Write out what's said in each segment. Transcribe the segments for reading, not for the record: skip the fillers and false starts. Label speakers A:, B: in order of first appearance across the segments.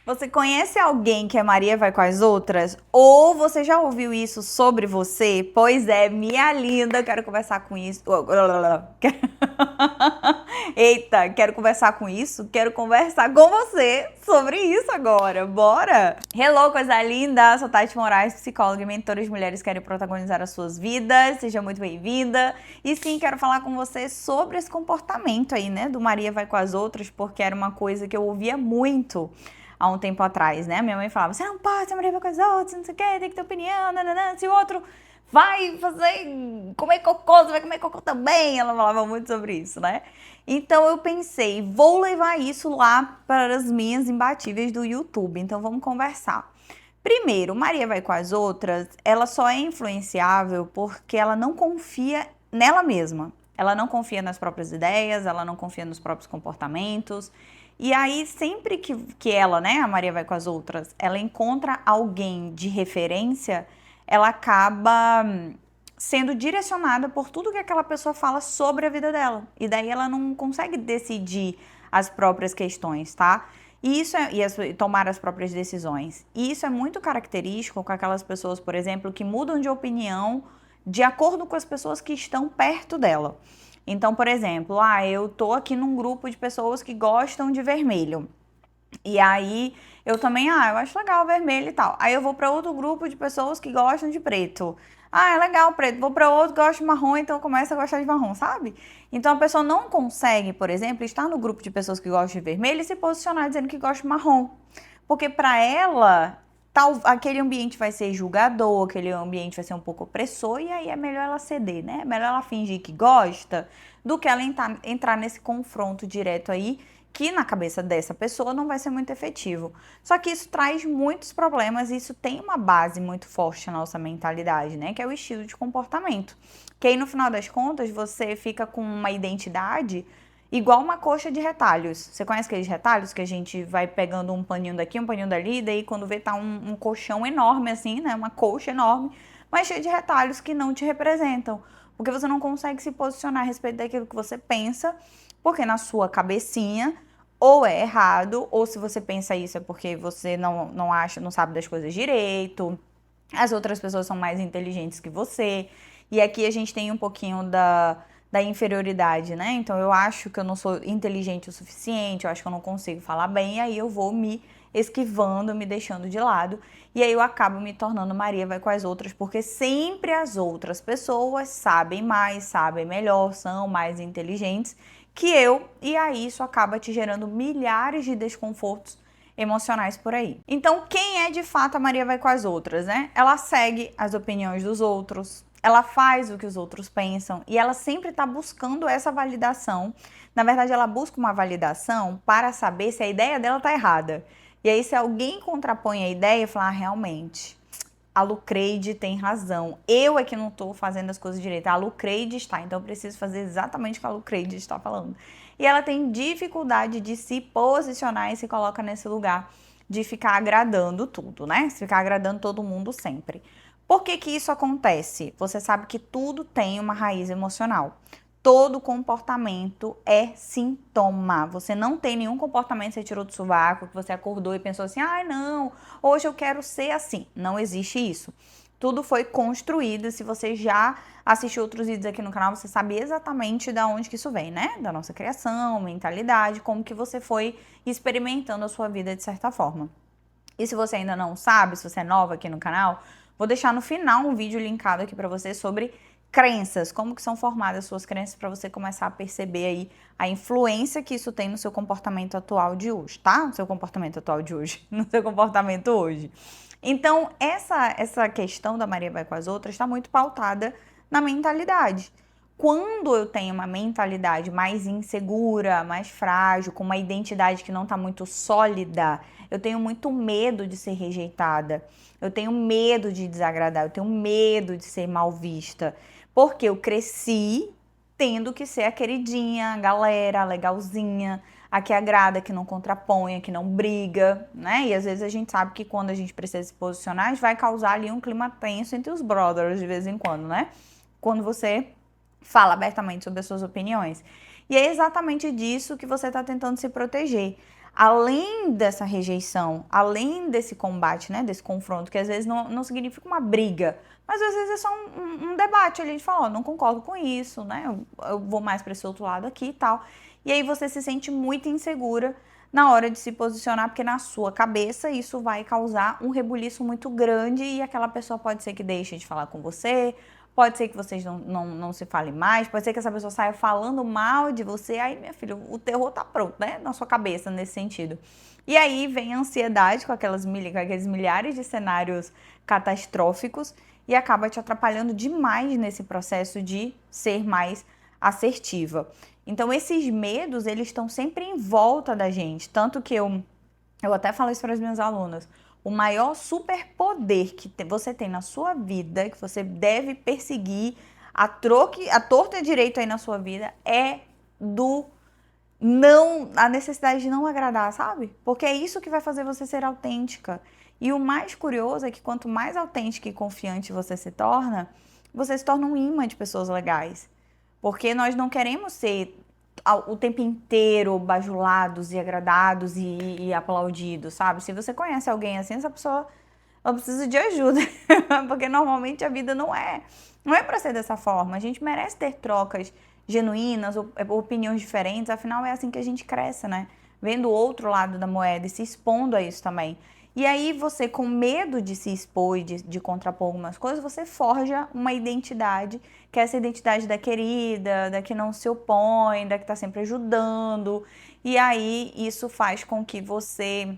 A: Você conhece alguém que é Maria vai com as outras? Ou você já ouviu isso sobre você? Pois é, minha linda, quero conversar com isso. Eita, quero conversar com isso? Quero conversar com você sobre isso agora. Bora! Hello, coisa linda! Sou Tati Moraes, psicóloga e mentora de mulheres que querem protagonizar as suas vidas. Seja muito bem-vinda. E sim, quero falar com você sobre esse comportamento aí, né? Do Maria vai com as outras, porque era uma coisa que eu ouvia muito há um tempo atrás, né? Minha mãe falava, você não pode, Maria vai com as outras, não sei o que, tem que ter opinião, nananã. Se o outro vai comer cocô, você vai comer cocô também. Ela falava muito sobre isso, né? Então eu pensei, vou levar isso lá para as minhas imbatíveis do YouTube. Então vamos conversar. Primeiro, Maria vai com as outras, ela só é influenciável porque ela não confia nela mesma. Ela não confia nas próprias ideias, ela não confia nos próprios comportamentos. E aí, sempre que ela, né, a Maria vai com as outras, ela encontra alguém de referência, ela acaba sendo direcionada por tudo que aquela pessoa fala sobre a vida dela. E daí ela não consegue decidir as próprias questões, tá? E tomar as próprias decisões. E isso é muito característico com aquelas pessoas, por exemplo, que mudam de opinião de acordo com as pessoas que estão perto dela. Então, por exemplo, eu tô aqui num grupo de pessoas que gostam de vermelho. E aí eu também, eu acho legal o vermelho e tal. Aí eu vou para outro grupo de pessoas que gostam de preto. É legal preto. Vou para outro que gosta de marrom, então começa a gostar de marrom, sabe? Então a pessoa não consegue, por exemplo, estar no grupo de pessoas que gostam de vermelho e se posicionar dizendo que gosta de marrom. Porque para ela, aquele ambiente vai ser julgador, aquele ambiente vai ser um pouco opressor, e aí é melhor ela ceder, né? É melhor ela fingir que gosta do que ela entrar nesse confronto direto aí, que na cabeça dessa pessoa não vai ser muito efetivo. Só que isso traz muitos problemas e isso tem uma base muito forte na nossa mentalidade, né? Que é o estilo de comportamento. Que aí no final das contas você fica com uma identidade igual uma coxa de retalhos. Você conhece aqueles retalhos que a gente vai pegando um paninho daqui, um paninho dali, e daí quando vê tá um colchão enorme assim, né? Uma coxa enorme, mas cheio de retalhos que não te representam. Porque você não consegue se posicionar a respeito daquilo que você pensa, porque na sua cabecinha ou é errado, ou se você pensa isso é porque você não acha, não sabe das coisas direito, as outras pessoas são mais inteligentes que você, e aqui a gente tem um pouquinho da inferioridade, né? Então eu acho que eu não sou inteligente o suficiente, eu acho que eu não consigo falar bem, e aí eu vou me esquivando, me deixando de lado, e aí eu acabo me tornando Maria vai com as outras, porque sempre as outras pessoas sabem mais, sabem melhor, são mais inteligentes que eu, e aí isso acaba te gerando milhares de desconfortos emocionais por aí. Então, quem é de fato a Maria vai com as outras, né? Ela segue as opiniões dos outros, ela faz o que os outros pensam e ela sempre está buscando essa validação. Na verdade, ela busca uma validação para saber se a ideia dela está errada. E aí, se alguém contrapõe a ideia e fala, realmente, a Lucreide tem razão. Eu é que não estou fazendo as coisas direito. A Lucreide está, então eu preciso fazer exatamente o que a Lucreide está falando. E ela tem dificuldade de se posicionar e se coloca nesse lugar de ficar agradando tudo, né? Se ficar agradando todo mundo sempre. Por que que isso acontece? Você sabe que tudo tem uma raiz emocional. Todo comportamento é sintoma. Você não tem nenhum comportamento que você tirou do sovaco, que você acordou e pensou assim, não, hoje eu quero ser assim. Não existe isso. Tudo foi construído. Se você já assistiu outros vídeos aqui no canal, você sabe exatamente de onde que isso vem, né? Da nossa criação, mentalidade, como que você foi experimentando a sua vida de certa forma. E se você ainda não sabe, se você é nova aqui no canal, vou deixar no final um vídeo linkado aqui para você sobre crenças, como que são formadas suas crenças para você começar a perceber aí a influência que isso tem no seu comportamento atual de hoje, tá? No seu comportamento atual de hoje, no seu comportamento hoje. Então, essa questão da Maria vai com as outras está muito pautada na mentalidade. Quando eu tenho uma mentalidade mais insegura, mais frágil, com uma identidade que não está muito sólida, eu tenho muito medo de ser rejeitada, eu tenho medo de desagradar, eu tenho medo de ser mal vista, porque eu cresci tendo que ser a queridinha, a galera, a legalzinha, a que agrada, que não contrapõe, a que não briga, né? E às vezes a gente sabe que quando a gente precisa se posicionar, a gente vai causar ali um clima tenso entre os brothers de vez em quando, né? Quando você fala abertamente sobre as suas opiniões. E é exatamente disso que você está tentando se proteger. além dessa rejeição, além desse combate, né, desse confronto, que às vezes não significa uma briga, mas às vezes é só um debate ali, de falar, ó, não concordo com isso, né, eu vou mais para esse outro lado aqui e tal. E aí você se sente muito insegura na hora de se posicionar, porque na sua cabeça isso vai causar um rebuliço muito grande e aquela pessoa pode ser que deixe de falar com você, pode ser que vocês não se falem mais, pode ser que essa pessoa saia falando mal de você, aí, minha filha, o terror tá pronto, né, na sua cabeça nesse sentido. E aí vem a ansiedade com aqueles milhares de cenários catastróficos e acaba te atrapalhando demais nesse processo de ser mais assertiva. Então, esses medos, eles estão sempre em volta da gente. Tanto que eu até falo isso para as minhas alunas. O maior superpoder que você tem na sua vida, que você deve perseguir a torta e direito aí na sua vida, é a necessidade de não agradar, sabe? Porque é isso que vai fazer você ser autêntica. E o mais curioso é que quanto mais autêntica e confiante você se torna um imã de pessoas legais. Porque nós não queremos ser o tempo inteiro bajulados e agradados e aplaudidos, sabe? Se você conhece alguém assim, essa pessoa ela precisa de ajuda. Porque normalmente a vida não é para ser dessa forma. A gente merece ter trocas genuínas, opiniões diferentes, afinal é assim que a gente cresce, né? Vendo o outro lado da moeda e se expondo a isso também. E aí você, com medo de se expor e de contrapor algumas coisas, você forja uma identidade, que é essa identidade da querida, da que não se opõe, da que está sempre ajudando. E aí isso faz com que você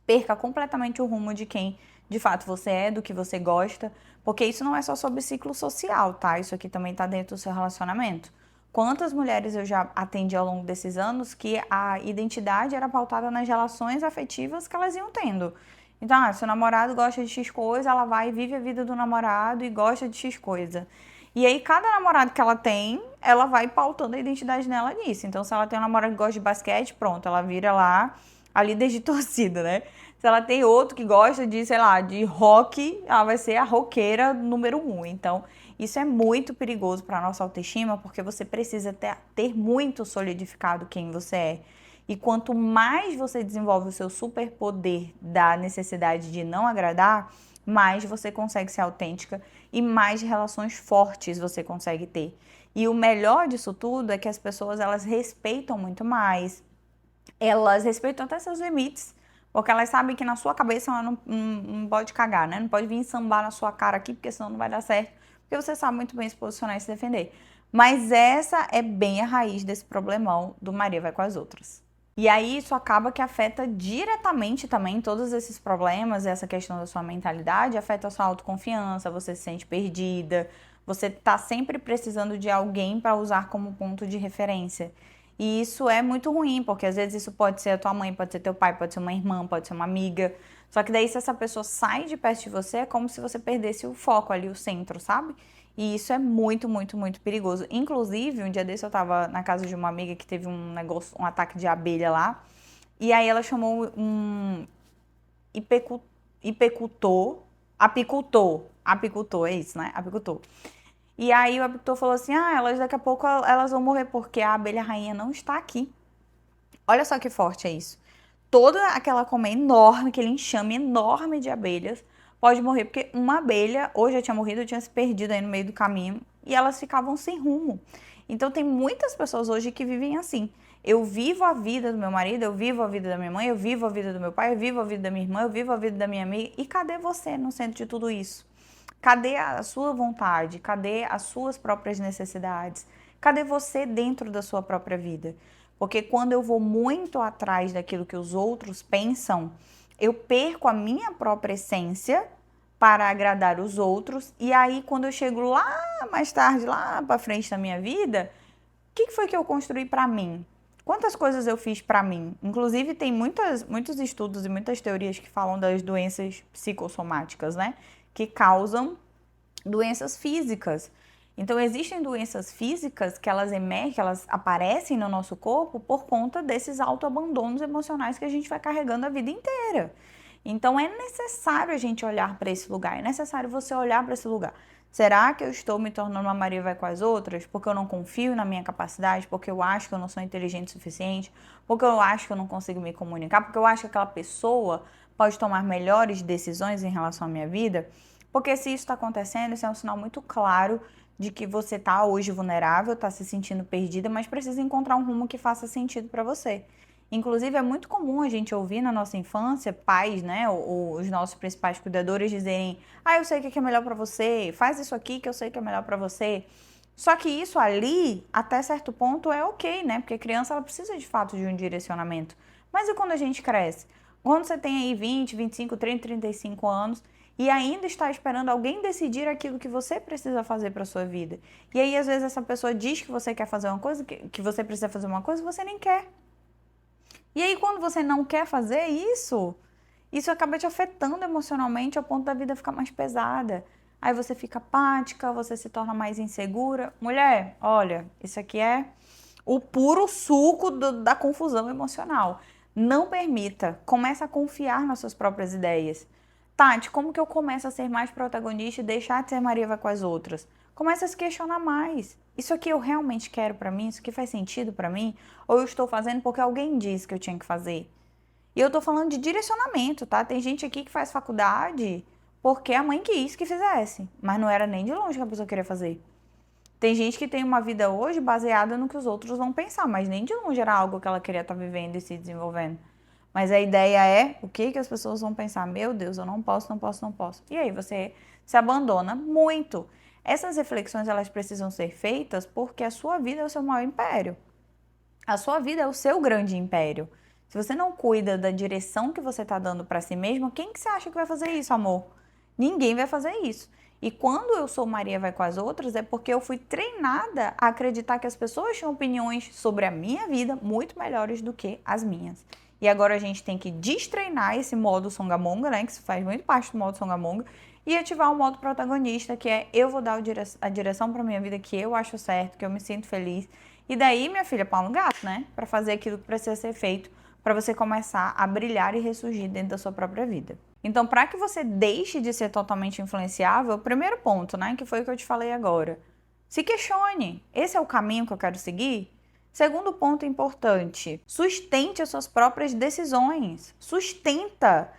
A: perca completamente o rumo de quem de fato você é, do que você gosta, porque isso não é só sobre ciclo social, tá? Isso aqui também tá dentro do seu relacionamento. Quantas mulheres eu já atendi ao longo desses anos que a identidade era pautada nas relações afetivas que elas iam tendo. Então, se o namorado gosta de X coisa, ela vai e vive a vida do namorado e gosta de X coisa. E aí, cada namorado que ela tem, ela vai pautando a identidade dela nisso. Então, se ela tem um namorado que gosta de basquete, pronto, ela vira lá a líder de torcida, né? Se ela tem outro que gosta de, sei lá, de rock, ela vai ser a roqueira número 1. Então, isso é muito perigoso para a nossa autoestima, porque você precisa ter muito solidificado quem você é. E quanto mais você desenvolve o seu superpoder da necessidade de não agradar, mais você consegue ser autêntica e mais relações fortes você consegue ter. E o melhor disso tudo é que as pessoas, elas respeitam muito mais, elas respeitam até seus limites, porque elas sabem que na sua cabeça ela não pode cagar, né? Não pode vir sambar na sua cara aqui, porque senão não vai dar certo, porque você sabe muito bem se posicionar e se defender. Mas essa é bem a raiz desse problemão do Maria vai com as outras. E aí isso acaba que afeta diretamente também todos esses problemas, essa questão da sua mentalidade, afeta a sua autoconfiança, você se sente perdida, você tá sempre precisando de alguém para usar como ponto de referência. E isso é muito ruim, porque às vezes isso pode ser a tua mãe, pode ser teu pai, pode ser uma irmã, pode ser uma amiga. Só que daí se essa pessoa sai de perto de você, é como se você perdesse o foco ali, o centro, sabe? E isso é muito, muito, muito perigoso. Inclusive, um dia desse eu tava na casa de uma amiga que teve um ataque de abelha lá. E aí ela chamou um apicultor, é isso, né? Apicultor. E aí o apicultor falou assim, elas daqui a pouco elas vão morrer porque a abelha rainha não está aqui. Olha só que forte é isso. Toda aquela colmeia enorme, aquele enxame enorme de abelhas pode morrer porque uma abelha ou já tinha morrido ou tinha se perdido aí no meio do caminho e elas ficavam sem rumo. Então tem muitas pessoas hoje que vivem assim. Eu vivo a vida do meu marido, eu vivo a vida da minha mãe, eu vivo a vida do meu pai, eu vivo a vida da minha irmã, eu vivo a vida da minha amiga. E cadê você no centro de tudo isso? Cadê a sua vontade? Cadê as suas próprias necessidades? Cadê você dentro da sua própria vida? Porque quando eu vou muito atrás daquilo que os outros pensam, eu perco a minha própria essência para agradar os outros. E aí, quando eu chego lá mais tarde, lá para frente da minha vida, o que foi que eu construí para mim? Quantas coisas eu fiz para mim? Inclusive, tem muitos estudos e muitas teorias que falam das doenças psicossomáticas, né? Que causam doenças físicas. Então, existem doenças físicas que elas emergem, que elas aparecem no nosso corpo por conta desses autoabandonos emocionais que a gente vai carregando a vida inteira. Então, é necessário a gente olhar para esse lugar, é necessário você olhar para esse lugar. Será que eu estou me tornando uma Maria vai com as outras porque eu não confio na minha capacidade, porque eu acho que eu não sou inteligente o suficiente, porque eu acho que eu não consigo me comunicar, porque eu acho que aquela pessoa pode tomar melhores decisões em relação à minha vida? Porque se isso está acontecendo, isso é um sinal muito claro de que você está hoje vulnerável, está se sentindo perdida, mas precisa encontrar um rumo que faça sentido para você. Inclusive, é muito comum a gente ouvir na nossa infância pais, né, ou os nossos principais cuidadores dizerem: ah, eu sei o que é melhor para você, faz isso aqui que eu sei que é melhor para você. Só que isso ali, até certo ponto, é ok, né? Porque a criança ela precisa de fato de um direcionamento. Mas e quando a gente cresce? Quando você tem aí 20, 25, 30, 35 anos e ainda está esperando alguém decidir aquilo que você precisa fazer para sua vida. E aí, às vezes, essa pessoa diz que você quer fazer uma coisa, que você precisa fazer uma coisa, e você nem quer. E aí, quando você não quer fazer isso acaba te afetando emocionalmente ao ponto da vida ficar mais pesada. Aí você fica apática, você se torna mais insegura. Mulher, olha, isso aqui é o puro suco da confusão emocional. Não permita, comece a confiar nas suas próprias ideias. Tati, como que eu começo a ser mais protagonista e deixar de ser Maria vai com as outras? Comece a se questionar mais. Isso aqui eu realmente quero pra mim? Isso aqui faz sentido pra mim? Ou eu estou fazendo porque alguém disse que eu tinha que fazer? E eu tô falando de direcionamento, tá? Tem gente aqui que faz faculdade porque a mãe quis que fizesse, mas não era nem de longe que a pessoa queria fazer. Tem gente que tem uma vida hoje baseada no que os outros vão pensar, mas nem de longe era algo que ela queria estar vivendo e se desenvolvendo. Mas a ideia é o que as pessoas vão pensar. Meu Deus, eu não posso, não posso, não posso. E aí você se abandona muito. Essas reflexões elas precisam ser feitas porque a sua vida é o seu maior império. A sua vida é o seu grande império. Se você não cuida da direção que você está dando para si mesmo, quem que você acha que vai fazer isso, amor? Ninguém vai fazer isso. E quando eu sou Maria vai com as outras, é porque eu fui treinada a acreditar que as pessoas tinham opiniões sobre a minha vida muito melhores do que as minhas. E agora a gente tem que destreinar esse modo songamonga, né, que faz muito parte do modo songamonga, e ativar o modo protagonista, que é eu vou dar a direção para minha vida que eu acho certo, que eu me sinto feliz. E daí, minha filha, pau no gato, né? Para fazer aquilo que precisa ser feito para você começar a brilhar e ressurgir dentro da sua própria vida. Então, para que você deixe de ser totalmente influenciável, o primeiro ponto, né, que foi o que eu te falei agora, se questione. Esse é o caminho que eu quero seguir? Segundo ponto importante, sustente as suas próprias decisões. Sustenta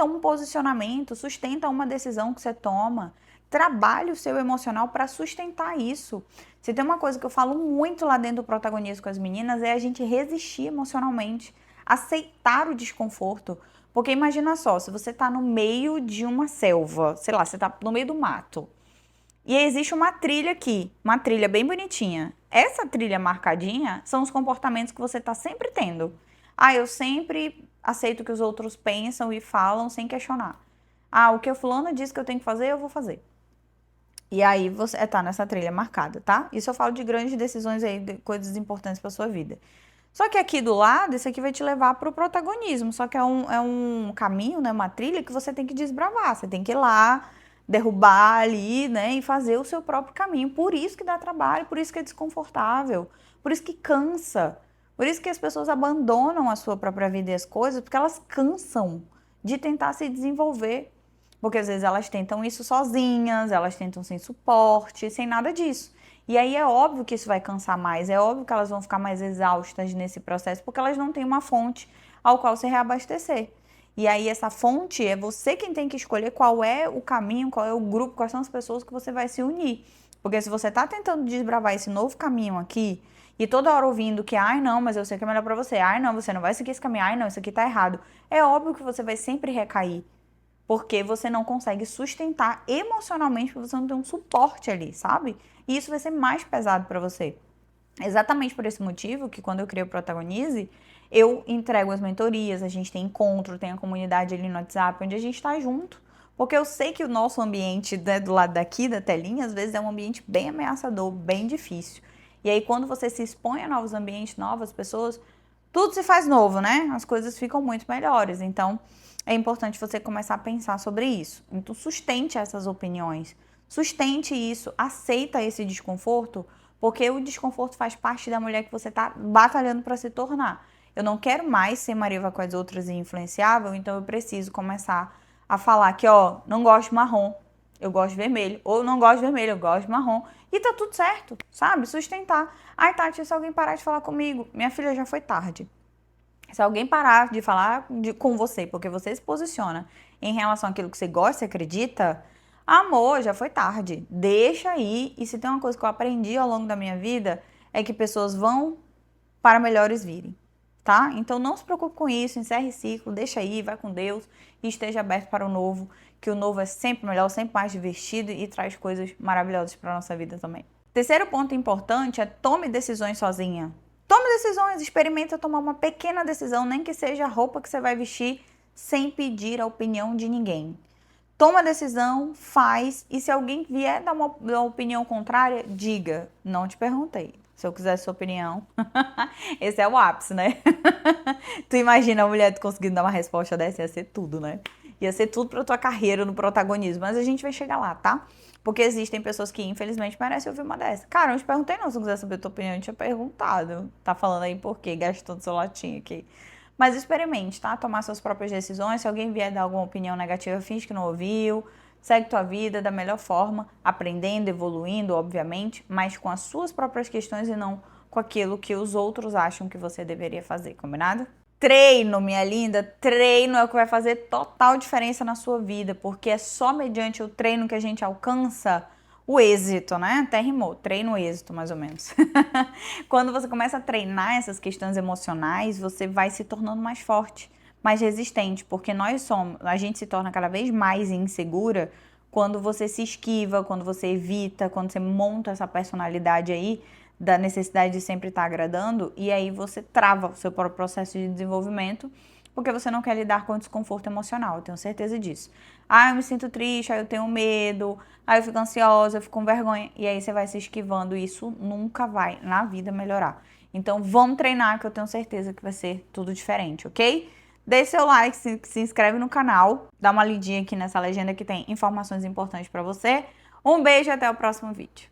A: um posicionamento, sustenta uma decisão que você toma. Trabalhe o seu emocional para sustentar isso. Se tem uma coisa que eu falo muito lá dentro do protagonismo com as meninas, é a gente resistir emocionalmente, aceitar o desconforto. Porque imagina só, se você está no meio de uma selva, sei lá, você está no meio do mato, e existe uma trilha aqui, uma trilha bem bonitinha. Essa trilha marcadinha são os comportamentos que você está sempre tendo. Ah, eu sempre aceito o que os outros pensam e falam sem questionar. Ah, o que o fulano disse que eu tenho que fazer, eu vou fazer. E aí você tá nessa trilha marcada, tá? Isso eu falo de grandes decisões aí, de coisas importantes para sua vida. Só que aqui do lado, isso aqui vai te levar para o protagonismo. Só que é um caminho, né? Uma trilha que você tem que desbravar. Você tem que ir lá, derrubar ali, né? E fazer o seu próprio caminho. Por isso que dá trabalho, por isso que é desconfortável, por isso que cansa. Por isso que as pessoas abandonam a sua própria vida e as coisas, porque elas cansam de tentar se desenvolver. Porque às vezes elas tentam isso sozinhas, elas tentam sem suporte, sem nada disso. E aí é óbvio que isso vai cansar mais, é óbvio que elas vão ficar mais exaustas nesse processo, porque elas não têm uma fonte ao qual se reabastecer. E aí essa fonte é você quem tem que escolher qual é o caminho, qual é o grupo, quais são as pessoas que você vai se unir. Porque se você está tentando desbravar esse novo caminho aqui, e toda hora ouvindo que, ai não, mas eu sei que é melhor para você, ai não, você não vai seguir esse caminho, ai não, isso aqui tá errado. É óbvio que você vai sempre recair. Porque você não consegue sustentar emocionalmente, porque você não tem um suporte ali, sabe? E isso vai ser mais pesado para você. Exatamente por esse motivo que quando eu criei o Protagonize, eu entrego as mentorias, a gente tem encontro, tem a comunidade ali no WhatsApp, onde a gente tá junto. Porque eu sei que o nosso ambiente, né, do lado daqui da telinha, às vezes é um ambiente bem ameaçador, bem difícil. E aí quando você se expõe a novos ambientes, novas pessoas, tudo se faz novo, né? As coisas ficam muito melhores. Então, é importante você começar a pensar sobre isso. Então, sustente essas opiniões. Sustente isso, aceita esse desconforto, porque o desconforto faz parte da mulher que você está batalhando para se tornar. Eu não quero mais ser Mariva com as outras e influenciável, então eu preciso começar a falar que, ó, não gosto de marrom. eu gosto de vermelho. Ou eu não gosto de vermelho, eu gosto de marrom. E tá tudo certo, sabe? Sustentar. Ai, Tati, se alguém parar de falar comigo, minha filha, já foi tarde. Se alguém parar de falar com você, porque você se posiciona em relação àquilo que você gosta, você acredita, amor, já foi tarde. Deixa aí. E se tem uma coisa que eu aprendi ao longo da minha vida, é que pessoas vão para melhores virem, tá? Então não se preocupe com isso, encerre ciclo, deixa aí, vai com Deus e esteja aberto para o novo, que o novo é sempre melhor, sempre mais divertido e traz coisas maravilhosas para a nossa vida também. Terceiro ponto importante é tome decisões sozinha. Tome decisões, experimenta tomar uma pequena decisão, nem que seja a roupa que você vai vestir, sem pedir a opinião de ninguém. Toma a decisão, faz, e se alguém vier dar uma opinião contrária, diga, não te perguntei. Se eu quisesse sua opinião, esse é o ápice, né? Tu imagina a mulher conseguindo dar uma resposta dessa, ia ser tudo, né? Ia ser tudo pra tua carreira no protagonismo, mas a gente vai chegar lá, tá? Porque existem pessoas que, infelizmente, merecem ouvir uma dessa. Cara, eu não te perguntei não, se eu quiser saber a tua opinião, eu tinha perguntado. Tá falando aí por quê, gastando seu latim aqui. Mas experimente, tá? Tomar suas próprias decisões. Se alguém vier dar alguma opinião negativa, finge que não ouviu. Segue tua vida da melhor forma, aprendendo, evoluindo, obviamente, mas com as suas próprias questões e não com aquilo que os outros acham que você deveria fazer, combinado? Treino, minha linda, treino é o que vai fazer total diferença na sua vida, porque é só mediante o treino que a gente alcança o êxito, né? Até rimou, treino, êxito, mais ou menos. Quando você começa a treinar essas questões emocionais, você vai se tornando mais forte, mais resistente, porque a gente se torna cada vez mais insegura quando você se esquiva, quando você evita, quando você monta essa personalidade aí da necessidade de sempre estar agradando, e aí você trava o seu próprio processo de desenvolvimento, porque você não quer lidar com o desconforto emocional, eu tenho certeza disso. Ah, eu me sinto triste, aí eu tenho medo, aí eu fico ansiosa, eu fico com vergonha, e aí você vai se esquivando, e isso nunca vai na vida melhorar. Então vamos treinar, que eu tenho certeza que vai ser tudo diferente, ok? Deixe seu like, se inscreve no canal, dá uma lidinha aqui nessa legenda que tem informações importantes para você. Um beijo e até o próximo vídeo.